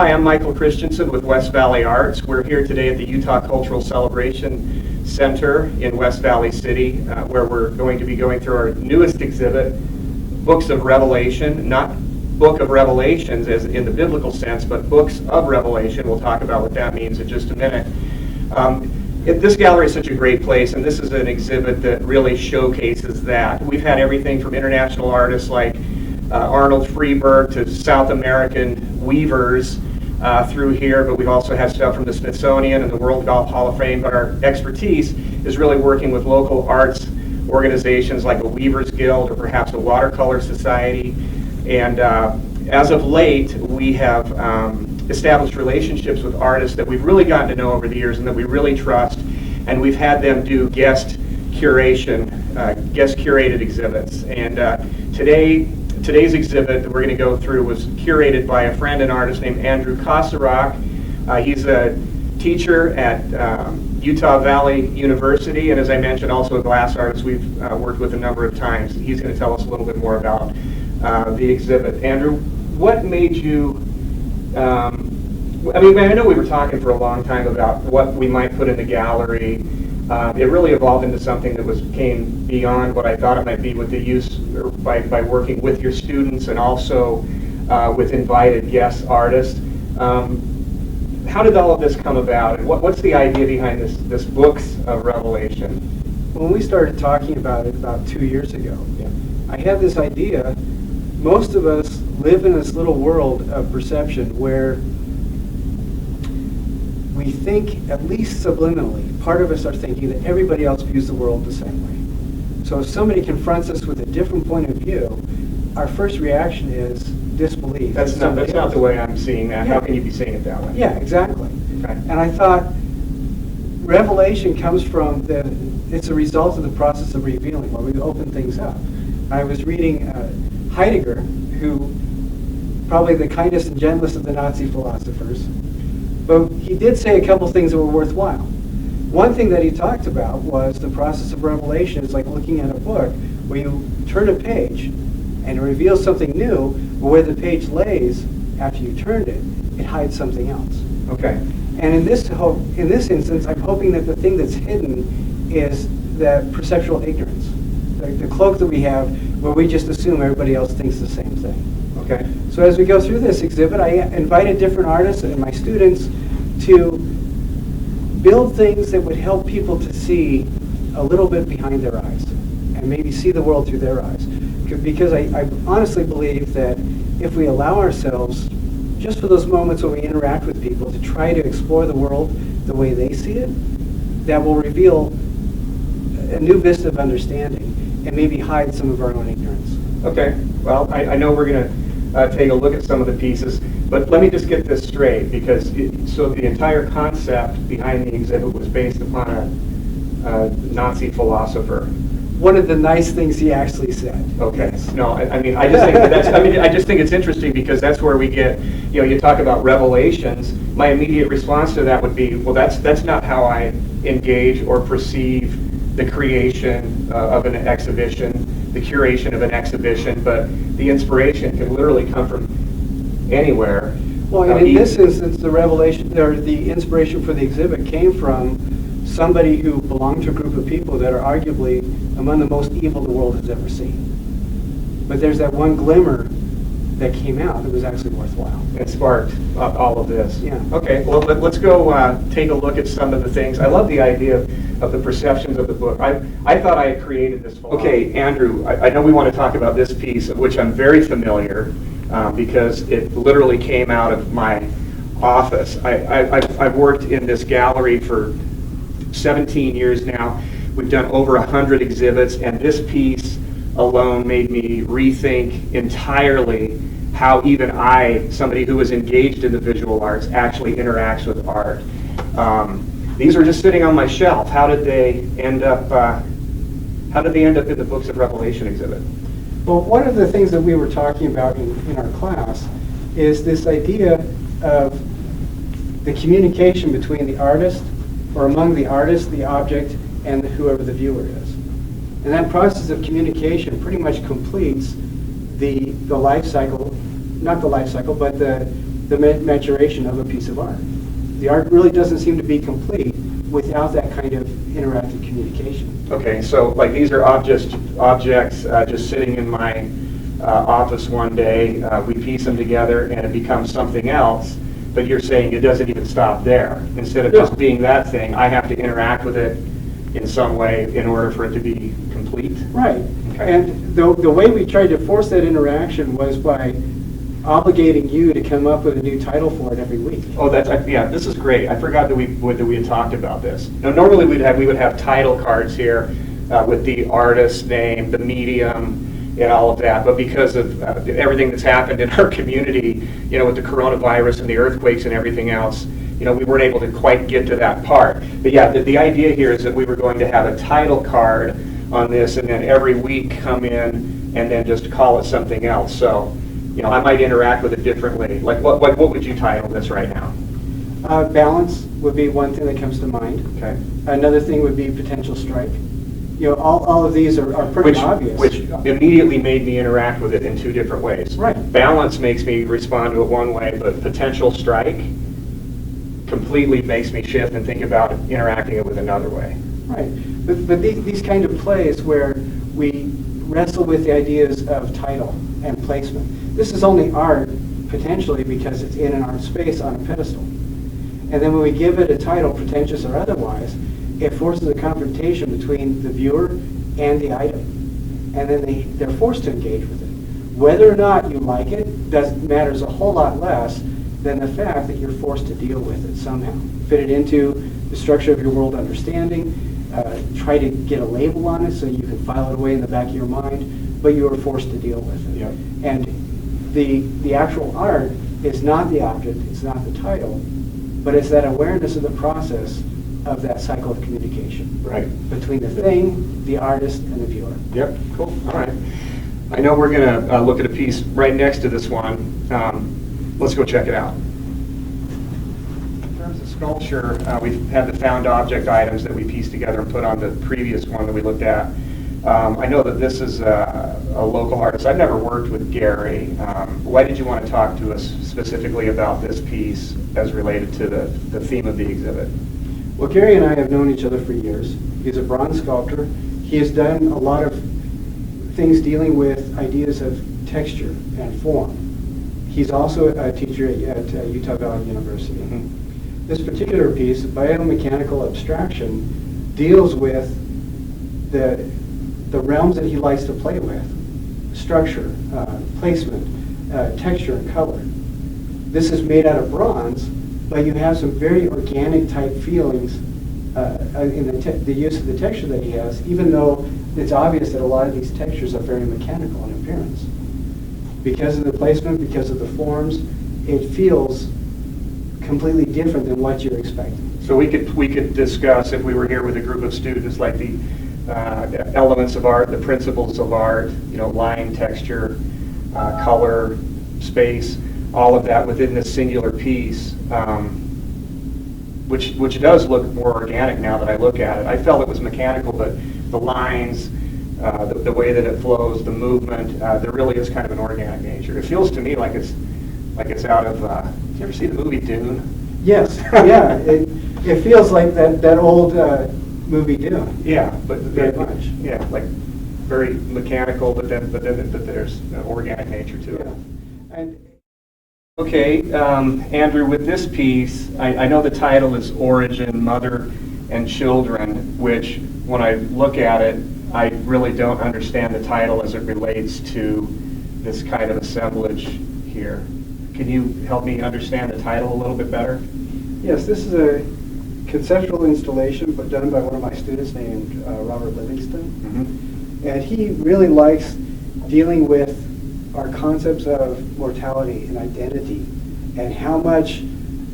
Hi, I'm Michael Christensen with West Valley Arts. We're here today at the Utah Cultural Celebration Center in West Valley City, where we're going to be going through our newest exhibit, Books of Revelation. Not Book of Revelations as in the biblical sense, but Books of Revelation. We'll talk about what that means in just a minute. This gallery is such a great place, and this is an exhibit that really showcases that. We've had everything from international artists like Arnold Freeberg to South American weavers through here, but we've also had stuff from the Smithsonian and the World Golf Hall of Fame. But our expertise is really working with local arts organizations like a Weavers Guild or perhaps a Watercolor Society. And as of late, we have established relationships with artists that we've really gotten to know over the years and that we really trust. And we've had them do guest curated exhibits. And today's exhibit that we're going to go through was curated by a friend and artist named Andrew Kosorok. He's a teacher at Utah Valley University, and as I mentioned, also a glass artist we've worked with a number of times. He's going to tell us a little bit more about the exhibit. Andrew, what made you, I know we were talking for a long time about what we might put in the gallery. It really evolved into something that came beyond what I thought it might be with the use, or by working with your students and also with invited guest artists. How did all of this come about, and what's the idea behind this Books of Revelation? When we started talking about it about 2 years ago, I had this idea. Most of us live in this little world of perception where we think, at least subliminally, part of us are thinking that everybody else views the world the same way. So if somebody confronts us with a different point of view, our first reaction is disbelief. That's not the way I'm seeing that. Yeah. How can you be seeing it that way? Yeah, exactly. Okay. And I thought revelation comes from it's a result of the process of revealing, where we open things up. I was reading Heidegger, who probably the kindest and gentlest of the Nazi philosophers, but he did say a couple things that were worthwhile. One thing that he talked about was the process of revelation is like looking at a book where you turn a page and it reveals something new, but where the page lays after you turned it, it hides something else. Okay. And in this instance, I'm hoping that the thing that's hidden is that perceptual ignorance, the cloak that we have where we just assume everybody else thinks the same thing. Okay. So as we go through this exhibit, I invited different artists and my students to build things that would help people to see a little bit behind their eyes and maybe see the world through their eyes. Because I honestly believe that if we allow ourselves, just for those moments when we interact with people, to try to explore the world the way they see it, that will reveal a new vista of understanding and maybe hide some of our own ignorance. Okay. Well, I know we're going to take a look at some of the pieces, but let me just get this straight, because so the entire concept behind the exhibit was based upon a Nazi philosopher. One of the nice things he actually said. Okay. No, I just think it's interesting, because that's where we get, you talk about revelations. My immediate response to that would be, well, that's not how I engage or perceive the creation of an exhibition, the curation of an exhibition, but the inspiration can literally come from anywhere. Well, and in this instance, the revelation or the inspiration for the exhibit came from somebody who belonged to a group of people that are arguably among the most evil the world has ever seen. But there's that one glimmer that came out that was actually worthwhile. It sparked all of this. Yeah. Okay, well, let's go take a look at some of the things. I love the idea of the perceptions of the book. I thought I had created this philosophy. Okay, Andrew, I know we want to talk about this piece, of which I'm very familiar, because it literally came out of my office. I've worked in this gallery for 17 years now. We've done over 100 exhibits, and this piece alone made me rethink entirely how even somebody who is engaged in the visual arts, actually interacts with art. These are just sitting on my shelf. How did they end up in the Books of Revelation exhibit? Well, one of the things that we were talking about in our class is this idea of the communication between the artist, or among the artist, the object, and whoever the viewer is. And that process of communication pretty much completes the life cycle, not the life cycle, but the the maturation of a piece of art. The art really doesn't seem to be complete without that kind of interactive communication. Okay, so like these are objects just sitting in my office one day. We piece them together and it becomes something else. But you're saying it doesn't even stop there. Instead of just being that thing, I have to interact with it in some way in order for it to be complete? Right. Okay. And the way we tried to force that interaction was by obligating you to come up with a new title for it every week. Oh, yeah, this is great. I forgot that we had talked about this. Now, normally we would have title cards here with the artist's name, the medium, and all of that. But because of everything that's happened in our community, with the coronavirus and the earthquakes and everything else, we weren't able to quite get to that part. But yeah, the idea here is that we were going to have a title card on this, and then every week come in and then just call it something else. So, I might interact with it differently. Like, what would you title this right now? Balance would be one thing that comes to mind. Okay. Another thing would be potential strike. All of these are pretty obvious. Which immediately made me interact with it in two different ways. Right. Balance makes me respond to it one way, but potential strike completely makes me shift and think about interacting it with another way. Right. But these kind of plays where we wrestle with the ideas of title and placement. This is only art, potentially, because it's in an art space on a pedestal. And then when we give it a title, pretentious or otherwise, it forces a confrontation between the viewer and the item. And then they're forced to engage with it. Whether or not you like it matters a whole lot less than the fact that you're forced to deal with it somehow. Fit it into the structure of your world understanding, try to get a label on it so you can file it away in the back of your mind, but you are forced to deal with it. Yep. And the actual art is not the object, it's not the title, but it's that awareness of the process of that cycle of communication. Right. Between the thing, the artist, and the viewer. Yep, cool, all right. I know we're gonna look at a piece right next to this one. Let's go check it out. In terms of sculpture, we've had the found object items that we pieced together and put on the previous one that we looked at. I know that this is a local artist. I've never worked with Gary. Why did you want to talk to us specifically about this piece as related to the theme of the exhibit? Well, Gary and I have known each other for years. He's a bronze sculptor. He has done a lot of things dealing with ideas of texture and form. He's also a teacher at Utah Valley University. Mm-hmm. This particular piece, biomechanical abstraction, deals with the realms that he likes to play with: structure, placement, texture, and color. This is made out of bronze, but you have some very organic type feelings in the use of the texture that he has, even though it's obvious that a lot of these textures are very mechanical in appearance. Because of the placement, because of the forms, it feels completely different than what you're expecting. So we could discuss, if we were here with a group of students, like the elements of art, the principles of art, line, texture, color, space, all of that within this singular piece, which does look more organic now that I look at it. I felt it was mechanical, but the lines, the way that it flows, the movement, there really is kind of an organic nature. It feels to me like it's out of. Did you ever see the movie Dune? Yes, yeah, it feels like that old movie Dune. Yeah, but Very much. Yeah, like very mechanical, but there's an organic nature to it. Yeah. And Okay, Andrew, with this piece, I know the title is Origin, Mother and Children, which when I look at it, I really don't understand the title as it relates to this kind of assemblage here. Can you help me understand the title a little bit better? yes, this is a conceptual installation, but done by one of my students named Robert Livingston. Mm-hmm. And he really likes dealing with our concepts of mortality and identity, and how much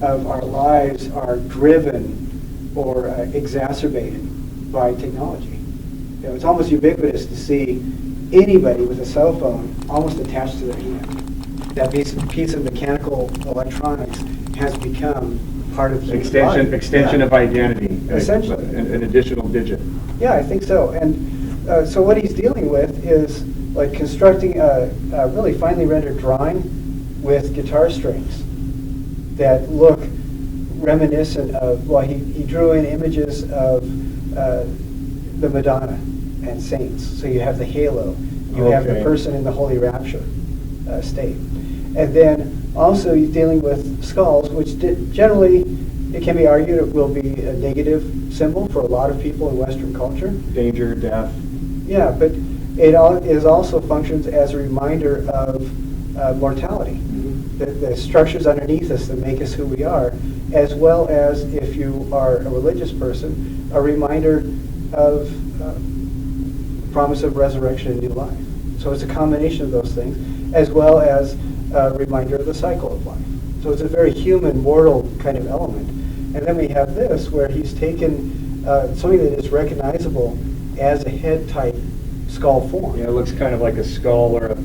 of our lives are driven or exacerbated by technology. It's almost ubiquitous to see anybody with a cell phone almost attached to their hand. That piece of mechanical electronics has become part of the Extension of identity. Essentially. An additional digit. Yeah, I think so. And so what he's dealing with is like constructing a really finely rendered drawing with guitar strings that look reminiscent of, well, he drew in images of the Madonna and saints. So you have the halo, you have the person in the holy rapture state. And then also you're dealing with skulls, which generally, it can be argued it will be a negative symbol for a lot of people in Western culture. Danger, death. Yeah, but it is also functions as a reminder of mortality. The structures underneath us that make us who we are, as well as, if you are a religious person, a reminder of promise of resurrection and new life. So it's a combination of those things, as well as a reminder of the cycle of life. So it's a very human, mortal kind of element. And then we have this, where he's taken something that is recognizable as a head-type skull form. Yeah, it looks kind of like a skull or a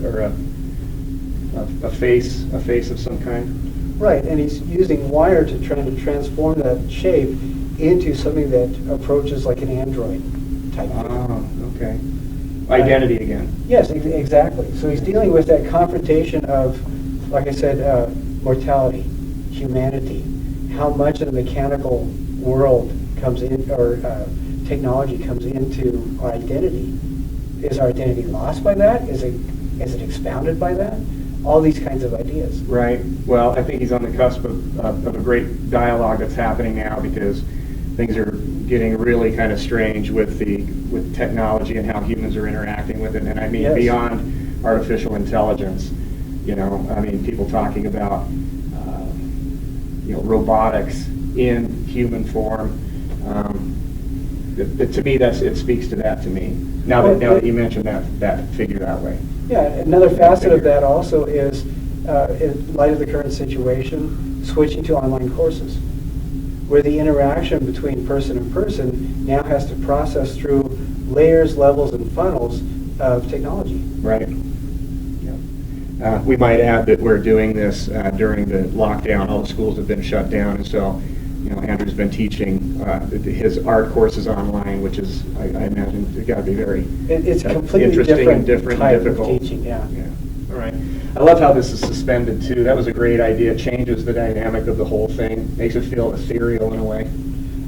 face of some kind. Right, and he's using wire to try to transform that shape into something that approaches like an android type thing. Oh, okay. Identity again. Yes, exactly. So he's dealing with that confrontation of, like I said, mortality, humanity, how much of the mechanical world comes in, or technology comes into our identity. Is our identity lost by that? Is it expounded by that? All these kinds of ideas. Right. Well, I think he's on the cusp of a great dialogue that's happening now, because things are getting really kind of strange with technology and how humans are interacting with it. And I mean, beyond artificial intelligence, I mean, people talking about, robotics in human form. To me, it speaks to that to me. Now that you mentioned that figure that way. Yeah, another facet of that also is, in light of the current situation, switching to online courses, where the interaction between person and person now has to process through layers, levels, and funnels of technology. Right. We might add that we're doing this during the lockdown. All the schools have been shut down, and so Andrew's been teaching his art courses online, which is, I imagine, it's got to be very it's completely interesting and different type and difficult. Of teaching. Yeah. All right. I love how this is suspended too. That was a great idea. It changes the dynamic of the whole thing. Makes it feel ethereal in a way.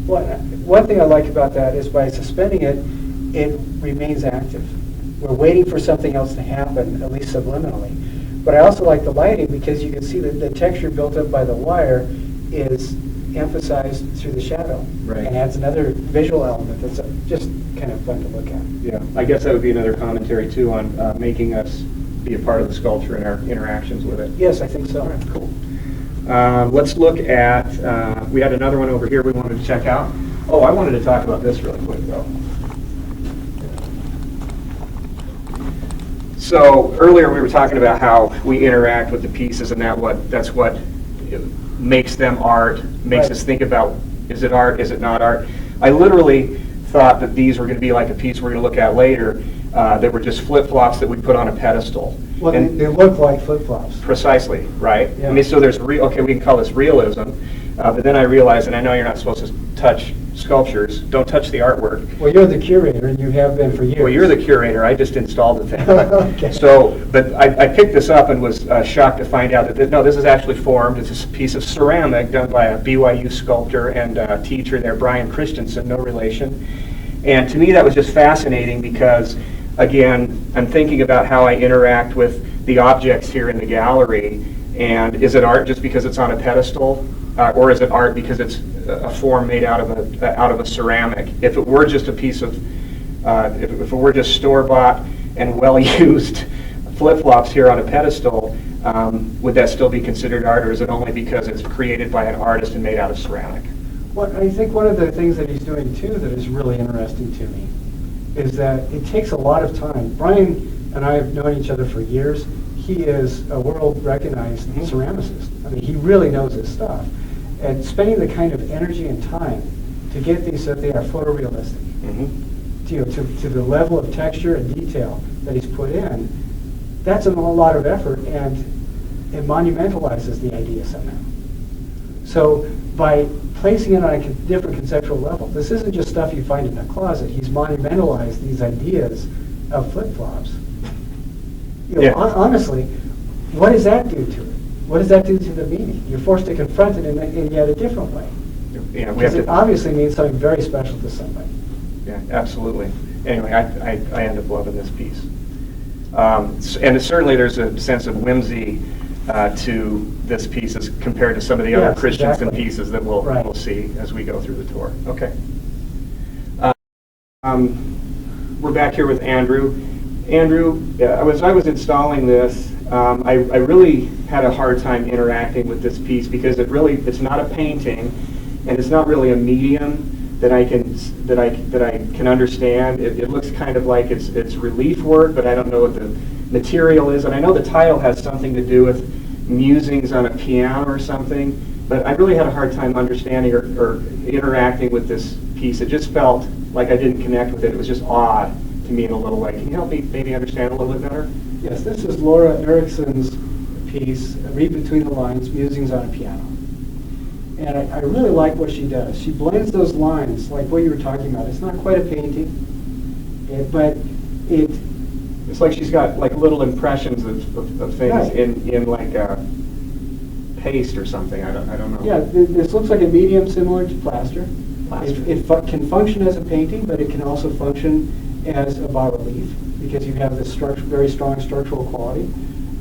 Well, one thing I like about that is by suspending it, it remains active. We're waiting for something else to happen, at least subliminally. But I also like the lighting, because you can see that the texture built up by the wire is emphasized through the shadow. Right. And adds another visual element that's just kind of fun to look at. Yeah, I guess that would be another commentary too on making us be a part of the sculpture and our interactions with it. Yes, I think so. All right, cool. Let's look at, we had another one over here we wanted to check out. Oh, I wanted to talk about this really quick though. So earlier we were talking about how we interact with the pieces, and that's what makes them art, makes us think about, is it art, is it not art? I literally thought that these were going to be like a piece we're going to look at later, that were just flip-flops that we put on a pedestal. Well, they look like flip-flops. Precisely, right? Yeah. I mean, so there's, okay, we can call this realism, but then I realized, and I know you're not supposed to touch sculptures, don't touch the artwork. Well, you're the curator, and you have been for years. Well, you're the curator, I just installed the thing. Okay. So, but I picked this up and was shocked to find out that, no, this is actually formed. It's a piece of ceramic done by a BYU sculptor and teacher there, Brian Christensen, no relation. And to me, that was just fascinating because, again, I'm thinking about how I interact with the objects here in the gallery. And is it art just because it's on a pedestal? Or is it art because it's a form made out of a ceramic? If it were just a piece of, if it were just store-bought and well-used flip-flops here on a pedestal, would that still be considered art, or is it only because it's created by an artist and made out of ceramic? Well, I think one of the things that he's doing too that is really interesting to me is that it takes a lot of time. Brian and I have known each other for years. He is a world-recognized ceramicist. I mean, he really knows his stuff. And spending the kind of energy and time to get these so that they are photorealistic, to the level of texture and detail that he's put in, that's a lot of effort, and it monumentalizes the idea somehow. So by placing it on a different conceptual level, this isn't just stuff you find in a closet. He's monumentalized these ideas of flip-flops. Honestly, what does that do to it? what does that do to the meaning? You're forced to confront it in yet a different way. Yeah, we Because have it to. obviously means something very special to somebody. Yeah, absolutely. Anyway, I end up loving this piece. And certainly there's a sense of whimsy to this piece as compared to some of the other Yes, Christensen exactly. pieces that we'll Right. see as we go through the tour. Okay. We're back here with Andrew. Andrew, as I was installing this, I really had a hard time interacting with this piece because it's not a painting, and it's not really a medium that I can understand. It looks kind of like it's relief work, but I don't know what the material is. And I know the title has something to do with musings on a piano or something, but I really had a hard time understanding or interacting with this piece. It just felt like I didn't connect with it. It was just odd to me in a little way. Can you help me maybe understand a little bit better? Yes, this is Laura Erickson's piece, Read Between the Lines, Musings on a Piano. And I really like what she does. She blends those lines, like what you were talking about. It's not quite a painting, but It's like she's got like little impressions of things Right. in like paste or something. I don't know. yeah, this looks like a medium similar to plaster. Plaster. It can function as a painting, but it can also function as a bas-relief because you have this very strong structural quality,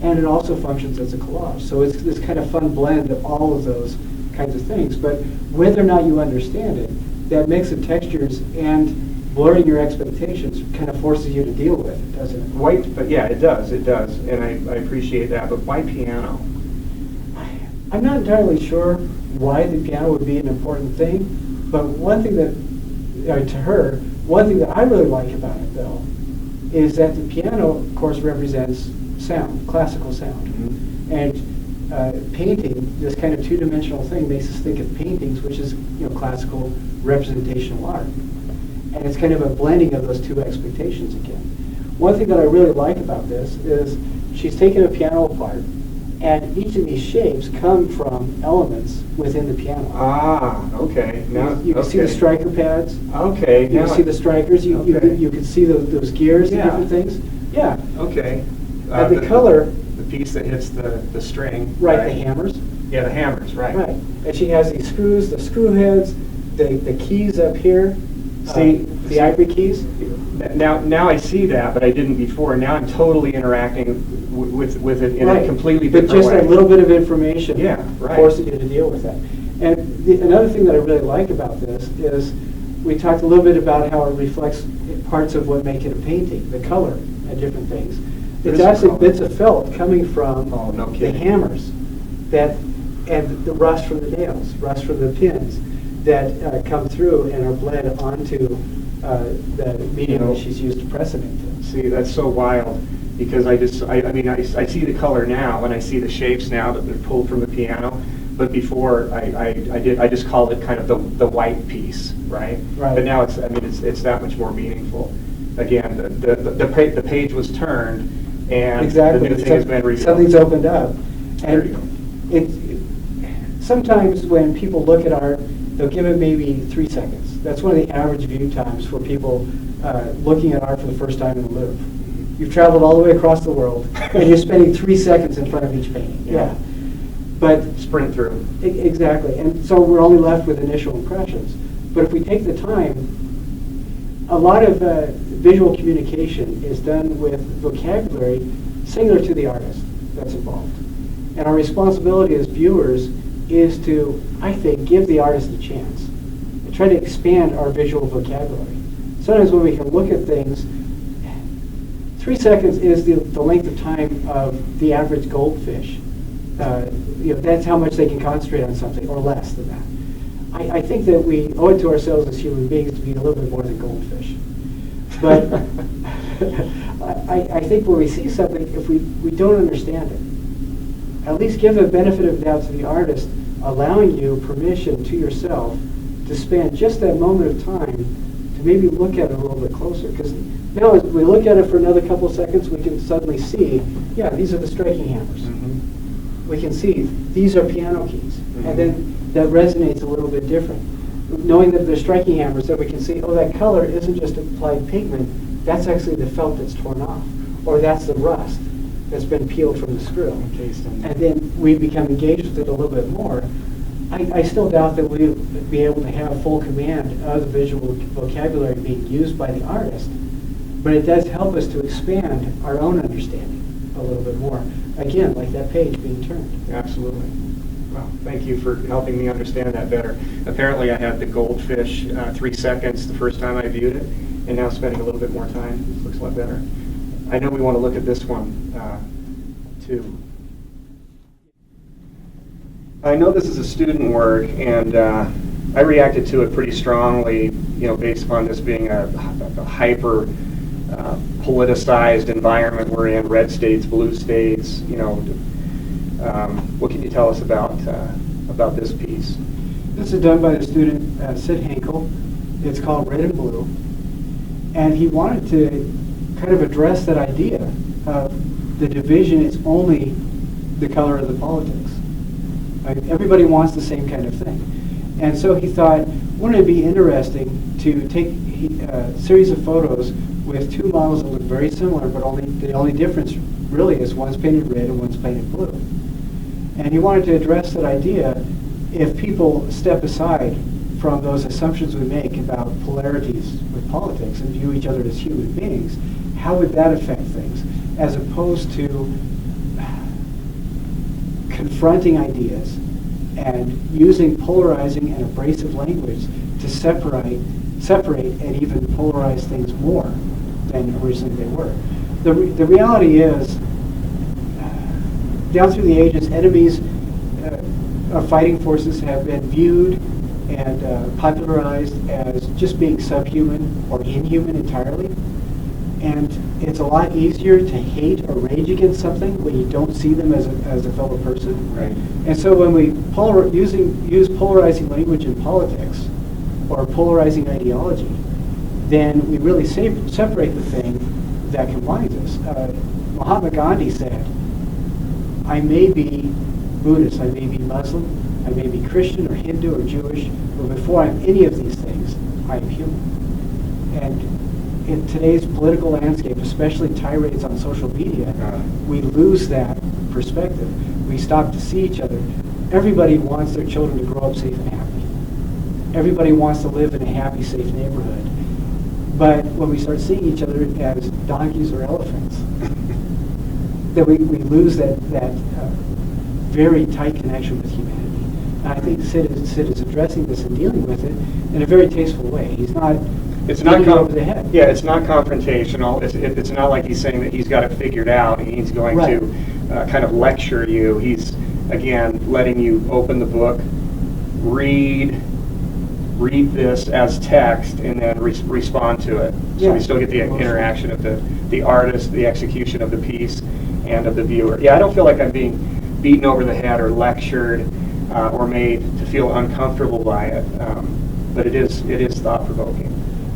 and it also functions as a collage. So it's this kind of fun blend of all of those kinds of things. But whether or not you understand it, that mix of textures and blurring your expectations kind of forces you to deal with it, doesn't it? But yeah, it does, and I appreciate that. But why piano? I'm not entirely sure why the piano would be an important thing, but one thing that I really like about it, though, is that the piano, of course, represents sound, classical sound. Mm-hmm. And painting, this kind of two-dimensional thing, makes us think of paintings, which is classical representational art. And it's kind of a blending of those two expectations again. One thing that I really like about this is she's taken a piano apart, and each of these shapes come from elements within the piano. Ah, okay. Now You can see the striker pads. Okay. You can see the strikers. You can see those gears, the Yeah. different things. Yeah. Okay. And the color. The piece that hits the string. Right, the hammers. Yeah, the hammers. Right. Right. And she has these screws, the screw heads, the keys up here. The ivory keys. Now I see that, but I didn't before. Now I'm totally interacting with it in a completely But different way. just a little bit of information forces you to deal with that. And another thing that I really like about this is we talked a little bit about how it reflects parts of what make it a painting, the color and different things. It's actually bits of felt coming from the hammers and the rust from the nails, rust from the pins that come through and are bled onto the medium that she's used to press it into. See, that's so wild because I see the color now and I see the shapes now that they're pulled from the piano. But before I just called it kind of the white piece, right? Right. But now it's that much more meaningful. Again, the page was turned and Exactly. the new thing has been revealed. Something's opened up. There you And sometimes when people look at art, they'll give it maybe 3 seconds. That's one of the average view times for people looking at art for the first time in the Louvre. You've traveled all the way across the world, and you're spending 3 seconds in front of each painting. Yeah. But Sprint through. Exactly. And so we're only left with initial impressions. But if we take the time, a lot of visual communication is done with vocabulary similar to the artist that's involved. And our responsibility as viewers is to, I think, give the artist a chance and try to expand our visual vocabulary. Sometimes when we can look at things, 3 seconds is the length of time of the average goldfish. That's how much they can concentrate on something, or less than that. I think that we owe it to ourselves as human beings to be a little bit more than goldfish. But I think when we see something, if we don't understand it, at least give the benefit of the doubt to the artist, allowing you permission to yourself to spend just that moment of time to maybe look at it a little bit closer. Because now as we look at it for another couple of seconds, we can suddenly see, yeah, these are the striking hammers. Mm-hmm. We can see these are piano keys. Mm-hmm. And then that resonates a little bit different. Knowing that they're striking hammers, that we can see, oh, that color isn't just applied pigment, that's actually the felt that's torn off. Or that's the rust. that's been peeled from the screw. And then we become engaged with it a little bit more. I still doubt that we'll be able to have full command of the visual vocabulary being used by the artist, but it does help us to expand our own understanding a little bit more. Again, like that page being turned. Absolutely. Well, thank you for helping me understand that better. Apparently I had the goldfish 3 seconds the first time I viewed it, and now spending a little bit more time, it looks a lot better. I know we want to look at this one too. I know this is a student work, and I reacted to it pretty strongly, based upon this being a hyper politicized environment we're in, red states, blue states. What can you tell us about this piece? This is done by the student Sid Henkel. It's called Red and Blue, and he wanted to kind of address that idea of the division is only the color of the politics. Everybody wants the same kind of thing. And so he thought, wouldn't it be interesting to take a series of photos with two models that look very similar, but the only difference really is one's painted red and one's painted blue. And he wanted to address that idea, if people step aside from those assumptions we make about polarities with politics and view each other as human beings, how would that affect things, as opposed to confronting ideas and using polarizing and abrasive language to separate and even polarize things more than originally they were. The reality is, down through the ages, enemies of fighting forces have been viewed and popularized as just being subhuman or inhuman entirely. And it's a lot easier to hate or rage against something when you don't see them as a fellow person. Right. And so when we use polarizing language in politics or polarizing ideology, then we really separate the thing that combines us. Mahatma Gandhi said, I may be Buddhist, I may be Muslim, I may be Christian or Hindu or Jewish, but before I'm any of these things, I am human. And in today's political landscape, especially tirades on social media, we lose that perspective. We stop to see each other. Everybody wants their children to grow up safe and happy. Everybody wants to live in a happy, safe neighborhood. But when we start seeing each other as donkeys or elephants, then we lose that very tight connection with humanity. And I think Sid is addressing this and dealing with it in a very tasteful way. He's not over the head. Yeah, it's not confrontational. It's not like he's saying that he's got it figured out and he's going to kind of lecture you. He's, again, letting you open the book, read this as text, and then respond to it. So we still get the interaction of the artist, the execution of the piece, and of the viewer. Yeah, I don't feel like I'm being beaten over the head or lectured or made to feel uncomfortable by it, but it is thought-provoking.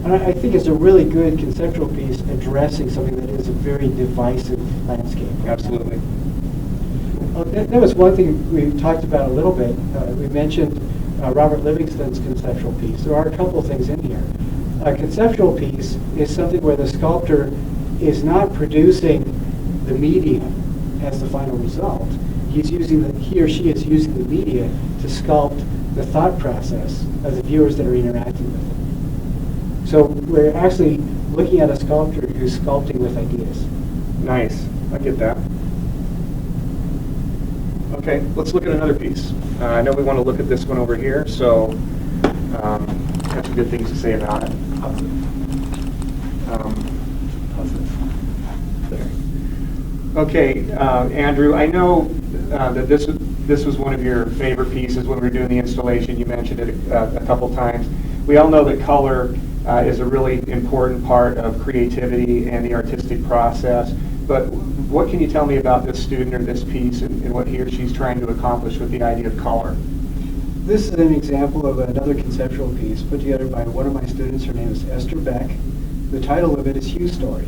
And I think it's a really good conceptual piece addressing something that is a very divisive landscape. Absolutely. That was one thing we talked about a little bit. We mentioned Robert Livingston's conceptual piece. There are a couple of things in here. A conceptual piece is something where the sculptor is not producing the medium as the final result. He or she is using the media to sculpt the thought process of the viewers that are interacting with it. So we're actually looking at a sculptor who's sculpting with ideas. Nice. I get that. Okay, let's look at another piece. I know we want to look at this one over here, so have some good things to say about it. There. Okay, Andrew, I know that this was one of your favorite pieces when we were doing the installation. You mentioned it a couple times. We all know that color is a really important part of creativity and the artistic process. But what can you tell me about this student or this piece and what he or she's trying to accomplish with the idea of color? This is an example of another conceptual piece put together by one of my students. Her name is Esther Beck. The title of it is Hue Story.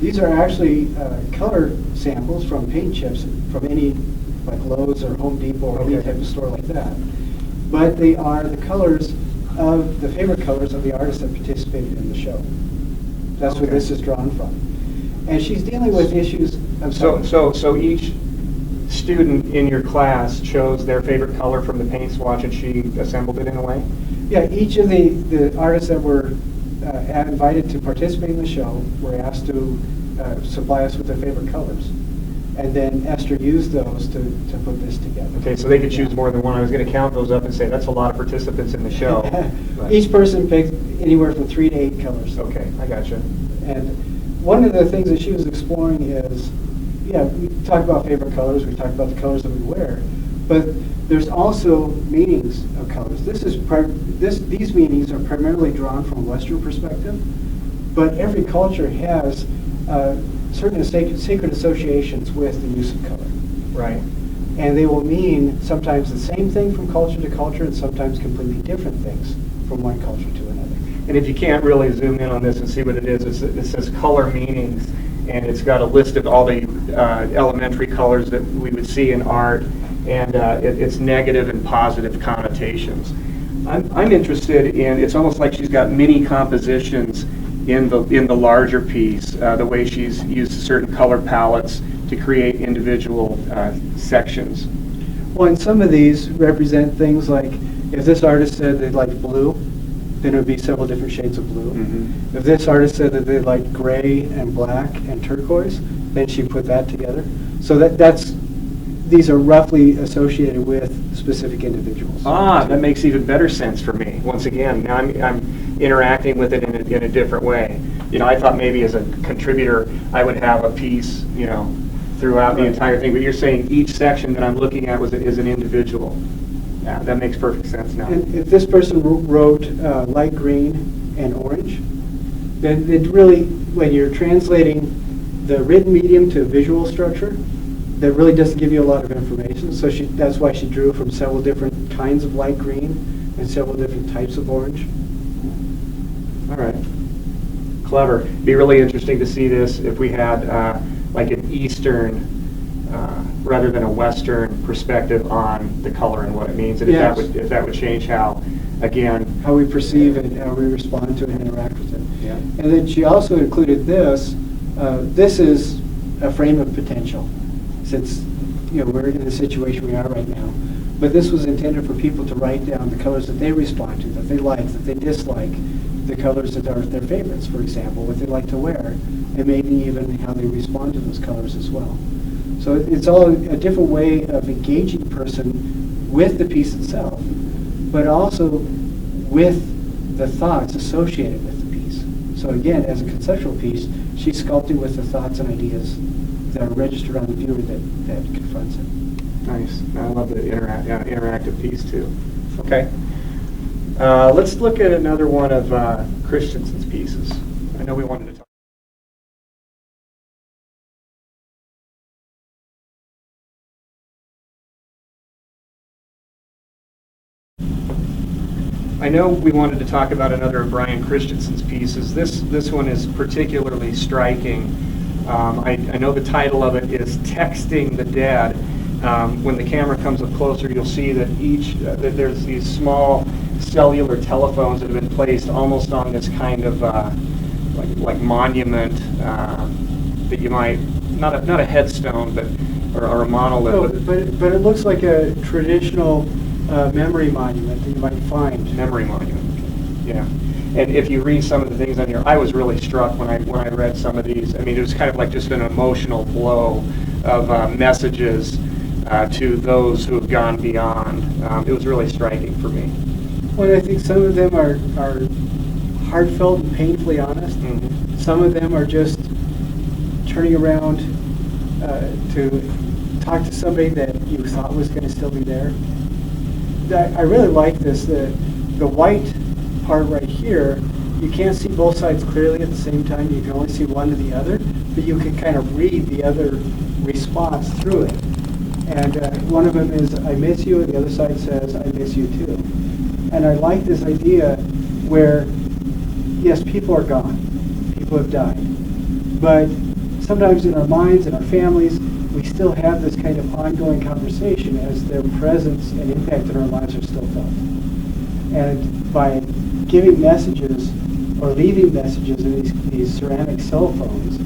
These are actually color samples from paint chips from any, like Lowe's or Home Depot or any type of store like that. But they are the colors of the favorite colors of the artists that participated in the show. That's where this is drawn from. And she's dealing with issues I'm sorry. So each student in your class chose their favorite color from the paint swatch, and she assembled it in a way? Yeah, each of the artists that were invited to participate in the show were asked to supply us with their favorite colors. And then Esther used those to put this together. Okay, so they could choose more than one. I was going to count those up and say, that's a lot of participants in the show. But- Each person picked anywhere from 3 to 8 colors. Okay, I gotcha. And one of the things that she was exploring is, yeah, we talk about favorite colors, we talk about the colors that we wear, but there's also meanings of colors. These meanings are primarily drawn from a Western perspective, but every culture has certain sacred associations with the use of color. Right. And they will mean sometimes the same thing from culture to culture, and sometimes completely different things from one culture to another. And if you can't really zoom in on this and see what it is, it says color meanings, and it's got a list of all the elementary colors that we would see in art, and it's negative and positive connotations. I'm interested in, it's almost like she's got mini compositions in the larger piece, the way she's used certain color palettes to create individual sections. Well, and some of these represent things like, if this artist said they liked blue, then it would be several different shades of blue. Mm-hmm. If this artist said that they liked gray and black and turquoise, then she put that together. So these are roughly associated with specific individuals. That makes even better sense for me. Once again, now I'm interacting with it in a different way. I thought maybe as a contributor I would have a piece, throughout the entire thing. But you're saying each section that I'm looking at is an individual. Yeah, that makes perfect sense now. And if this person wrote light green and orange, then it really, when you're translating the written medium to a visual structure, that really doesn't give you a lot of information. So that's why she drew from several different kinds of light green and several different types of orange. All right. Clever. Be really interesting to see this if we had like an Eastern rather than a Western perspective on the color and what it means, and Yes. if that would change how, again, How we perceive it, how we respond to it and interact with it. yeah. And then she also included this. This is a frame of potential, since we're in the situation we are right now. But this was intended for people to write down the colors that they respond to, that they like, that they dislike, the colors that are their favorites, for example, what they like to wear, and maybe even how they respond to those colors as well. So it's all a different way of engaging a person with the piece itself, but also with the thoughts associated with the piece. So again, as a conceptual piece, she's sculpting with the thoughts and ideas that are registered on the viewer that confronts it. Nice. I love the interactive piece too. Okay. Let's look at another one of Christensen's pieces. I know we wanted to talk. I know we wanted to talk about another of Brian Christensen's pieces. This one is particularly striking. I know the title of it is Texting the Dead. When the camera comes up closer, you'll see that that there's these small cellular telephones that have been placed almost on this kind of like monument that you might, not a headstone, or a monolith. But it looks like a traditional memory monument that you might find. Memory monument. Yeah. And if you read some of the things on here, I was really struck when I read some of these. I mean, it was kind of like just an emotional blow of messages to those who have gone beyond. It was really striking for me. Well, I think some of them are heartfelt and painfully honest. Mm-hmm. Some of them are just turning around to talk to somebody that you thought was going to still be there. I really like this. The white part right here, you can't see both sides clearly at the same time. You can only see one to the other, but you can kind of read the other response through it. And one of them is, I miss you, and the other side says, I miss you too. And I like this idea where, yes, people are gone. People have died. But sometimes in our minds and our families, we still have this kind of ongoing conversation as their presence and impact in our lives are still felt. And by giving messages or leaving messages in these ceramic cell phones,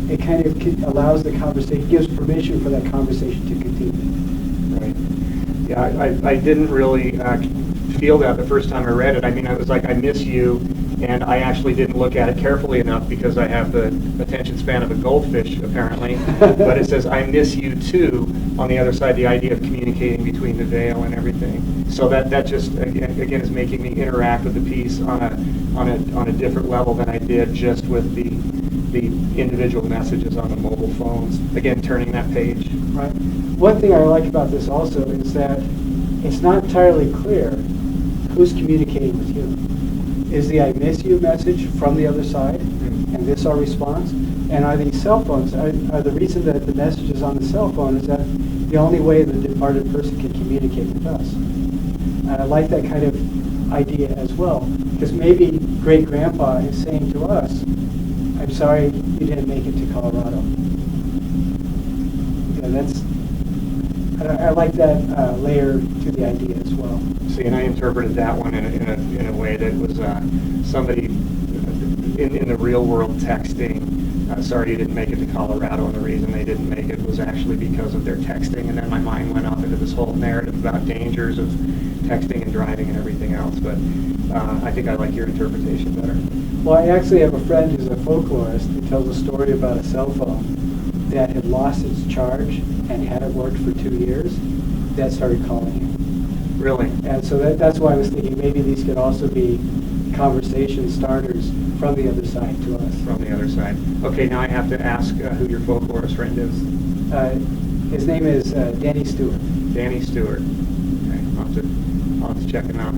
it kind of allows the conversation, gives permission for that conversation to continue. Right. Yeah, I didn't really feel that the first time I read it. I mean, I was like, I miss you, and I actually didn't look at it carefully enough because I have the attention span of a goldfish, apparently. But it says, I miss you too, on the other side, the idea of communicating between the veil and everything. So that just, again, is making me interact with the piece on a different level than I did just with the individual messages on the mobile phones. Again, turning that page. Right. One thing I like about this also is that it's not entirely clear who's communicating with you. Is the I miss you message from the other side, and this our response? And are these cell phones, are the reason that the message is on the cell phone is that the only way the departed person can communicate with us? And I like that kind of idea as well, because maybe great-grandpa is saying to us, I'm sorry you didn't make it to Colorado. I like that layer to the idea as well. See, and I interpreted that one in a way that was somebody in the real world texting, sorry you didn't make it to Colorado, and the reason they didn't make it was actually because of their texting. And then my mind went off into this whole narrative about dangers of texting and driving and everything else. But I think I like your interpretation better. Well, I actually have a friend who's a folklorist who tells a story about a cell phone that had lost its charge and hadn't worked for 2 years, that started calling him. Really? And so that's why I was thinking maybe these could also be conversation starters from the other side to us. From the other side. Okay, now I have to ask who your folklorist friend is. His name is Danny Stewart. Danny Stewart. Okay, I'll have to check him out.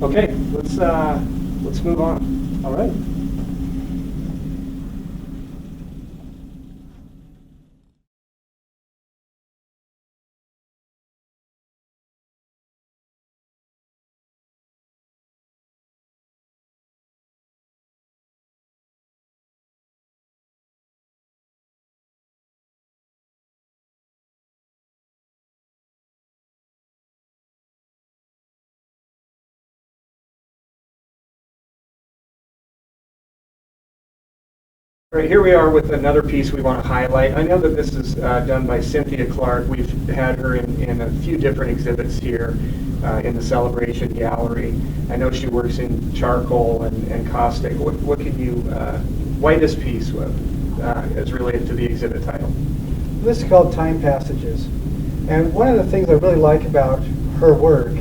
Okay, let's move on. All right. All right, here we are with another piece we want to highlight. I know that this is done by Cynthia Clark. We've had her in a few different exhibits here in the Celebration Gallery. I know she works in charcoal and caustic. What can you, why this piece is related to the exhibit title? This is called Time Passages. And one of the things I really like about her work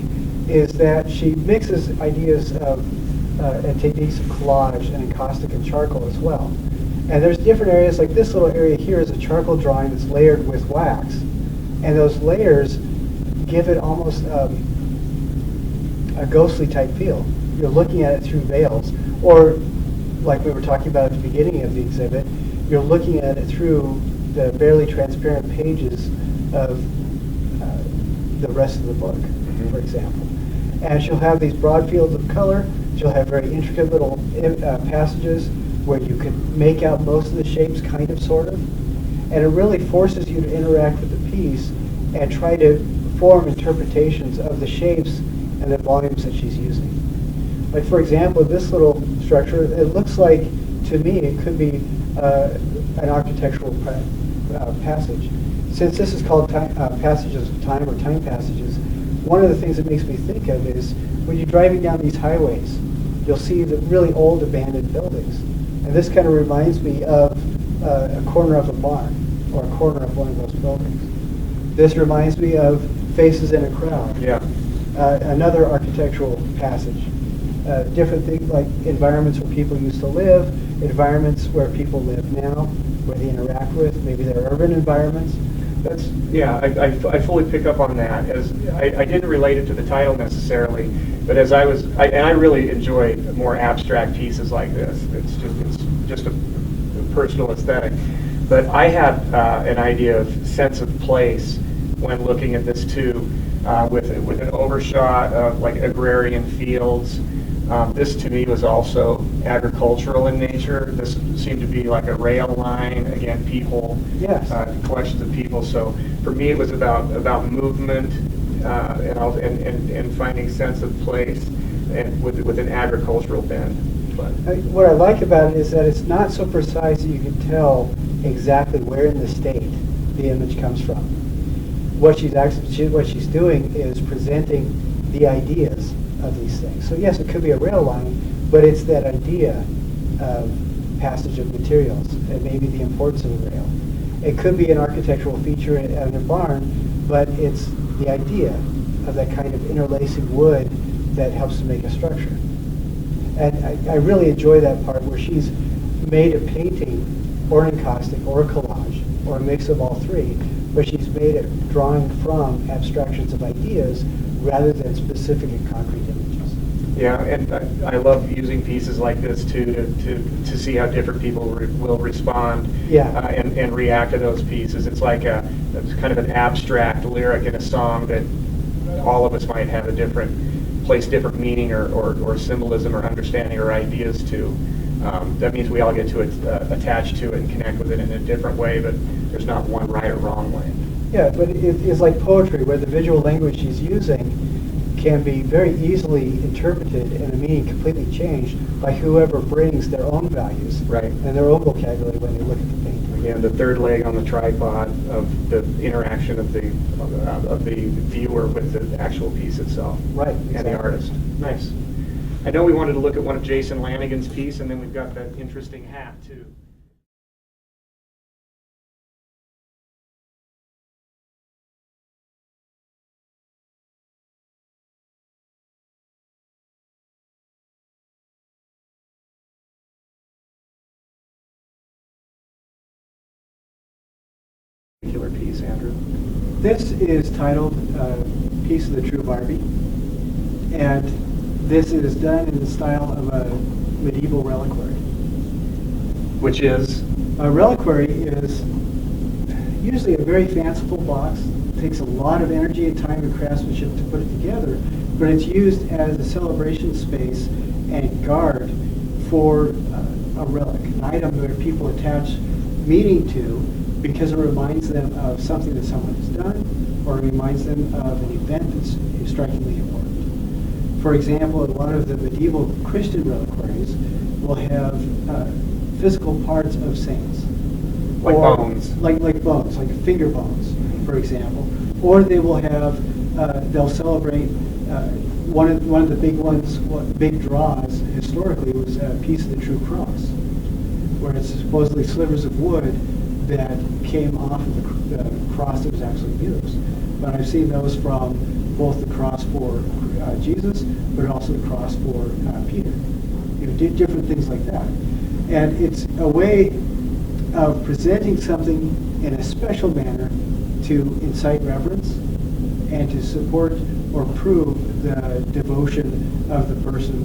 is that she mixes ideas of and techniques of collage and caustic and charcoal as well. And there's different areas, like this little area here is a charcoal drawing that's layered with wax. And those layers give it almost a ghostly type feel. You're looking at it through veils. Or, like we were talking about at the beginning of the exhibit, you're looking at it through the barely transparent pages of the rest of the book, for example. And she'll have these broad fields of color. She'll have very intricate little passages where you can make out most of the shapes, kind of, sort of. And it really forces you to interact with the piece and try to form interpretations of the shapes and the volumes that she's using. Like, for example, this little structure, it looks like, to me, it could be an architectural passage. Since this is called passages of time or time passages, one of the things it makes me think of is when you're driving down these highways, you'll see the really old abandoned buildings. And this kind of reminds me of a corner of a barn or a corner of one of those buildings. This reminds me of Faces in a Crowd. Yeah. Another architectural passage. Different things like environments where people used to live, environments where people live now, where they interact with, maybe they're urban environments. I fully pick up on that. As I didn't relate it to the title necessarily, but as I really enjoy more abstract pieces like this. It's just a personal aesthetic. But I had an idea of sense of place when looking at this too, with an overshot of like agrarian fields. This to me was also agricultural in nature. This seemed to be like a rail line, again, people, yes. Collections of people. So for me, it was about movement and finding sense of place, and with an agricultural bend. but What I like about it is that it's not so precise that you can tell exactly where in the state the image comes from. What she's doing is presenting the ideas of these things. So yes, it could be a rail line, but it's that idea of passage of materials and maybe the importance of a rail. It could be an architectural feature in a barn, but it's the idea of that kind of interlacing wood that helps to make a structure. And I really enjoy that part where she's made a painting or an encaustic or a collage or a mix of all three, but she's made it drawing from abstractions of ideas rather than specific and concrete images. yeah, and I love using pieces like this too to see how different people will respond and react to those pieces. It's like it's kind of an abstract lyric in a song that all of us might have place different meaning or symbolism or understanding or ideas to. That means we all get to attach to it and connect with it in a different way, but there's not one right or wrong way. Yeah, but it's like poetry, where the visual language she's using can be very easily interpreted and the meaning completely changed by whoever brings their own values and their own vocabulary when they look at the painting. Again, the third leg on the tripod of the interaction of the viewer with the actual piece itself, exactly. And the artist. Nice. I know we wanted to look at one of Jason Lanigan's piece, and then we've got that interesting hat too. Particular piece, Andrew. This is titled Piece of the True Barbie, and this is done in the style of a medieval reliquary. Which is? A reliquary is usually a very fanciful box. It takes a lot of energy and time and craftsmanship to put it together, but it's used as a celebration space and guard for a relic, an item where people attach meaning to because it reminds them of something that someone has done, or it reminds them of an event that's strikingly important. For example, a lot of the medieval Christian reliquaries will have physical parts of saints. Like bones. Like bones, like finger bones, for example. Or they will have, they'll celebrate, one of the big ones, big draws historically was a piece of the true cross, where it's supposedly slivers of wood that came off of the cross that was actually used. But I've seen those from both the cross for Jesus, but also the cross for Peter. Different things like that. And it's a way of presenting something in a special manner to incite reverence and to support or prove the devotion of the person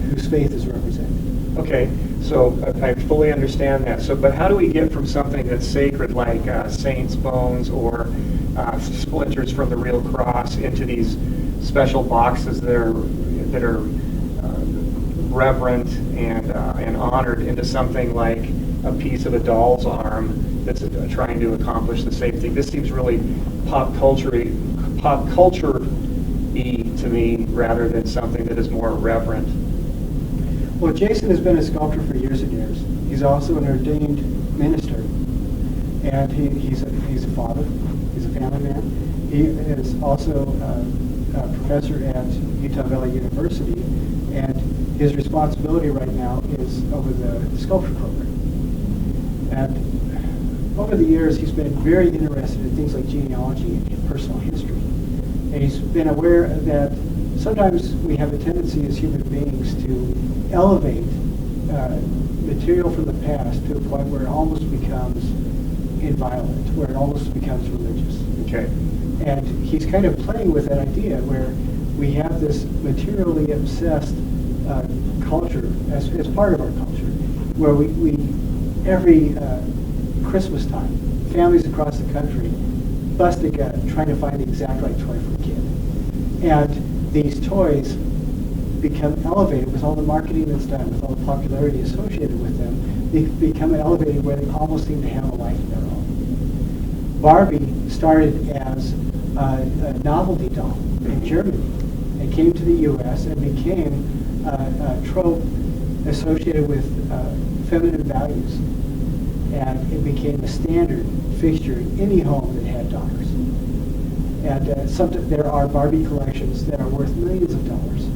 whose faith is represented. Okay, so I fully understand that. So, but how do we get from something that's sacred, like saints' bones or splinters from the real cross, into these special boxes that are reverent and honored, into something like a piece of a doll's arm that's trying to accomplish the same thing? This seems really pop culture-y to me, rather than something that is more reverent. Well, Jason has been a sculptor for years and years. He's also an ordained minister, and he's a father. He's a family man. He is also a professor at Utah Valley University, and his responsibility right now is over the sculpture program. And over the years, he's been very interested in things like genealogy and personal history. And he's been aware that sometimes we have a tendency as human beings to elevate material from the past to a point where it almost becomes inviolate, where it almost becomes religious. Okay. And he's kind of playing with that idea where we have this materially obsessed culture as part of our culture, where we every Christmas time, families across the country bust a gut trying to find the exact right toy for a kid. And these toys become elevated with all the marketing that's done, with all the popularity associated with them. They become elevated where they almost seem to have a life of their own. Barbie started as a novelty doll in Germany and came to the U.S. and became trope associated with feminine values, and it became a standard fixture in any home that had daughters. And there are Barbie collections that are worth millions of dollars.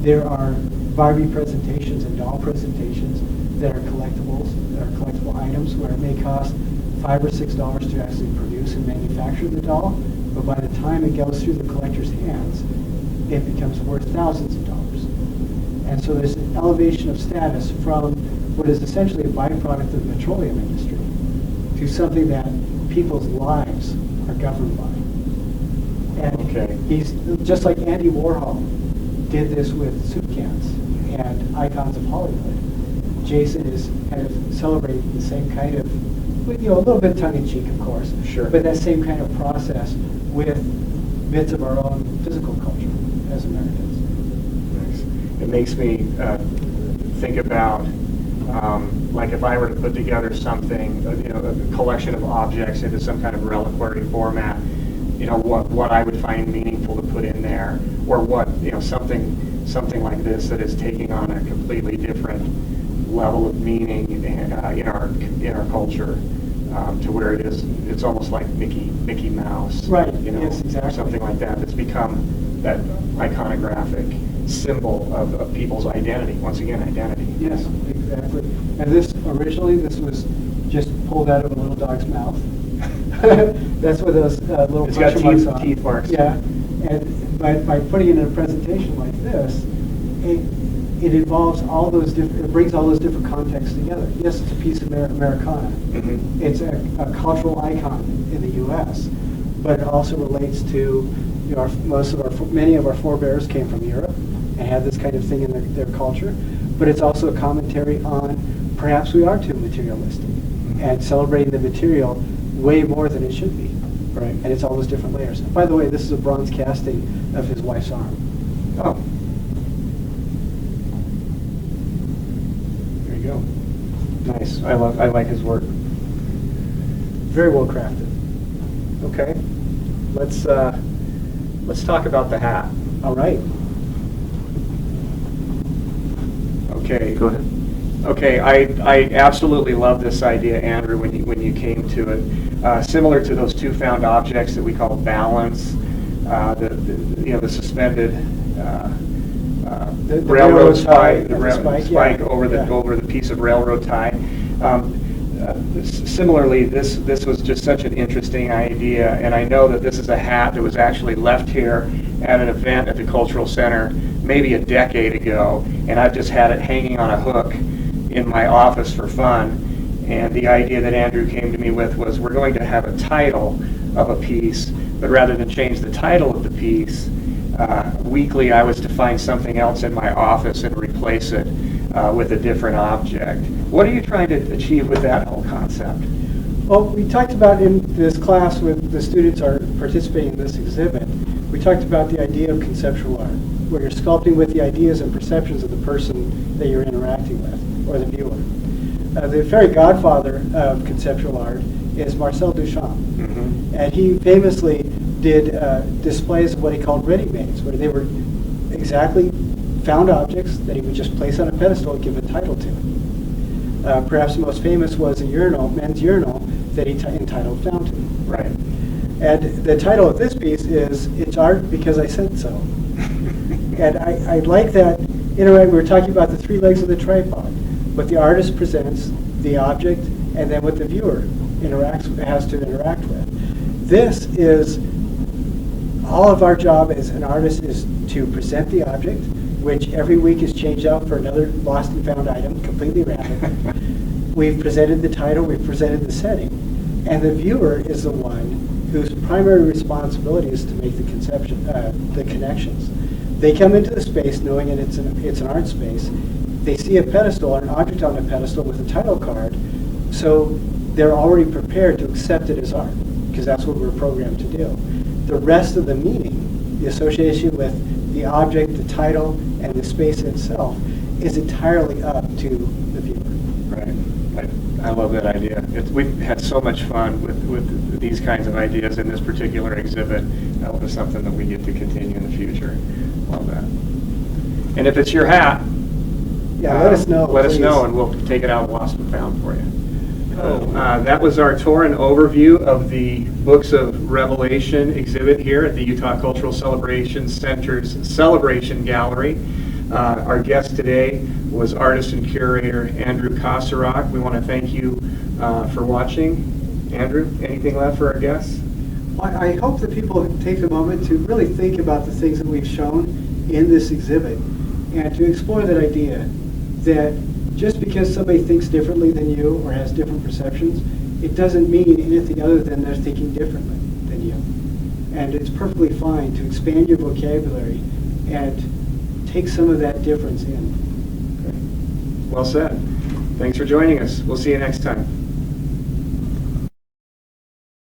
There are Barbie presentations and doll presentations that are collectibles, that are collectible items, where it may cost $5 or $6 to actually produce and manufacture the doll, but by the time it goes through the collector's hands, it becomes worth thousands of dollars. And so there's an elevation of status from what is essentially a byproduct of the petroleum industry to something that people's lives are governed by. And he's just like Andy Warhol did this with soup cans and icons of Hollywood. Jason is kind of celebrating the same kind of, a little bit tongue-in-cheek, of course, sure, but that same kind of process with bits of our own physical culture as Americans. Nice. It makes me think about, like if I were to put together something, a collection of objects into some kind of reliquary format, what I would find meaningful to put in there, or what, something like this that is taking on a completely different level of meaning in our culture, to where it's almost like Mickey Mouse, right? Yes, exactly. Or something like that. It's become that iconographic symbol of people's identity. Once again, identity. Yes, exactly. And this was just pulled out of a little dog's mouth. That's what those little it's got marks on. teeth marks. Yeah, and by putting it in a presentation like this, it involves all those different. It brings all those different contexts together. Yes, it's a piece of Americana. Mm-hmm. It's a cultural icon in the U.S., but it also relates to many of our forebears came from Europe and had this kind of thing in their culture. But it's also a commentary on perhaps we are too materialistic and celebrating the material way more than it should be. Right. And it's all those different layers. And by the way, this is a bronze casting of his wife's arm. Oh. There you go. Nice. I like his work. Very well crafted. Okay. Let's talk about the hat. All right. Okay. Go ahead. Okay, I absolutely love this idea, Andrew, when you came to it. Similar to those two found objects that we call balance, the suspended The railroad spike, spike, over the piece of railroad tie. Similarly, this was just such an interesting idea, and I know that this is a hat that was actually left here at an event at the Cultural Center maybe a decade ago, and I've just had it hanging on a hook in my office for fun. And the idea that Andrew came to me with was, we're going to have a title of a piece, but rather than change the title of the piece, weekly I was to find something else in my office and replace it with a different object. What are you trying to achieve with that whole concept? Well, we talked about in this class with the students are participating in this exhibit, we talked about the idea of conceptual art, where you're sculpting with the ideas and perceptions of the person that you're interacting with, or the viewer. The very godfather of conceptual art is Marcel Duchamp. Mm-hmm. And he famously did displays of what he called ready-mades, where they were exactly found objects that he would just place on a pedestal and give a title to. Perhaps the most famous was a urinal, men's urinal, that he entitled Fountain. Right. And the title of this piece is, "It's Art Because I Said So." And I like that, we were talking about the three legs of the tripod. What the artist presents, the object, and then what the viewer has to interact with. This is, all of our job as an artist is to present the object, which every week is changed out for another lost and found item, completely random. We've presented the title, we've presented the setting, and the viewer is the one whose primary responsibility is to make the connections. They come into the space knowing that it's an art space. They see a pedestal or an object on a pedestal with a title card, so they're already prepared to accept it as art, because that's what we're programmed to do. The rest of the meaning, the association with the object, the title, and the space itself, is entirely up to the viewer. Right. I love that idea. We've had so much fun with these kinds of ideas in this particular exhibit. That was something that we get to continue in the future. Love that. And if it's your hat, Yeah, let us know. Let us please. know, and we'll take it out of Lost and Found for you. That was our tour and overview of the Books of Revelation exhibit here at the Utah Cultural Celebration Center's Celebration Gallery. Our guest today was artist and curator Andrew Kosorok. We want to thank you for watching. Andrew, anything left for our guests? I hope that people take a moment to really think about the things that we've shown in this exhibit and to explore that idea that just because somebody thinks differently than you or has different perceptions, it doesn't mean anything other than they're thinking differently than you. And it's perfectly fine to expand your vocabulary and take some of that difference in. Okay. Well said. Thanks for joining us. We'll see you next time.